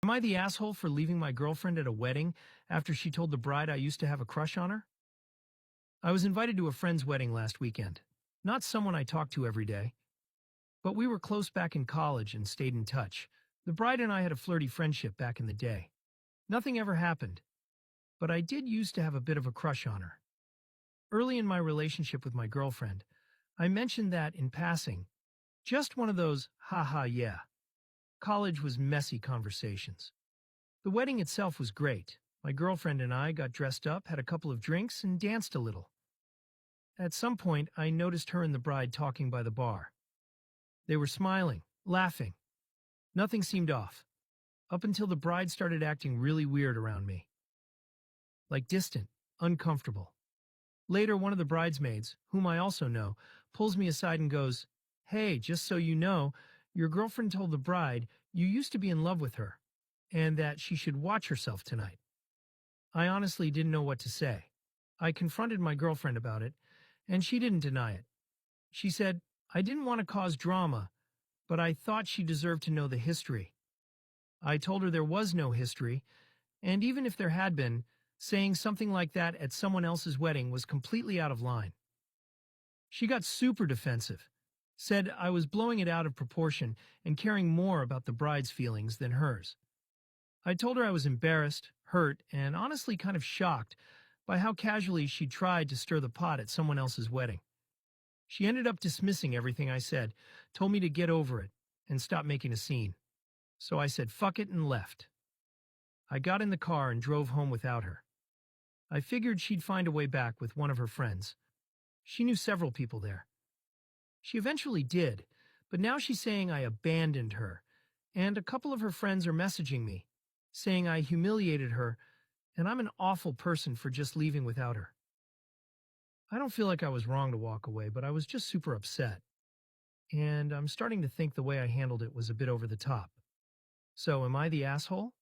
Am I the asshole for leaving my girlfriend at a wedding after she told the bride I used to have a crush on her? I was invited to a friend's wedding last weekend. Not someone I talk to every day, but we were close back in college and stayed in touch. The bride and I had a flirty friendship back in the day. Nothing ever happened, but I did used to have a bit of a crush on her. Early in my relationship with my girlfriend, I mentioned that in passing, just one of those, haha, yeah. College was messy conversations. The wedding itself was great. My girlfriend and I got dressed up, had a couple of drinks, and danced a little. At some point, I noticed her and the bride talking by the bar. They were smiling, laughing. Nothing seemed off, up until the bride started acting really weird around me. Like distant, uncomfortable. Later, one of the bridesmaids, whom I also know, pulls me aside and goes, "Hey, just so you know, your girlfriend told the bride you used to be in love with her, and that she should watch herself tonight." I honestly didn't know what to say. I confronted my girlfriend about it, and she didn't deny it. She said, "I didn't want to cause drama, but I thought she deserved to know the history." I told her there was no history, and even if there had been, saying something like that at someone else's wedding was completely out of line. She got super defensive, said I was blowing it out of proportion and caring more about the bride's feelings than hers. I told her I was embarrassed, hurt, and honestly kind of shocked by how casually she tried to stir the pot at someone else's wedding. She ended up dismissing everything I said, told me to get over it, and stop making a scene. So I said fuck it and left. I got in the car and drove home without her. I figured she'd find a way back with one of her friends. She knew several people there. She eventually did, but now she's saying I abandoned her, and a couple of her friends are messaging me, saying I humiliated her, and I'm an awful person for just leaving without her. I don't feel like I was wrong to walk away, but I was just super upset. And I'm starting to think the way I handled it was a bit over the top. So am I the asshole?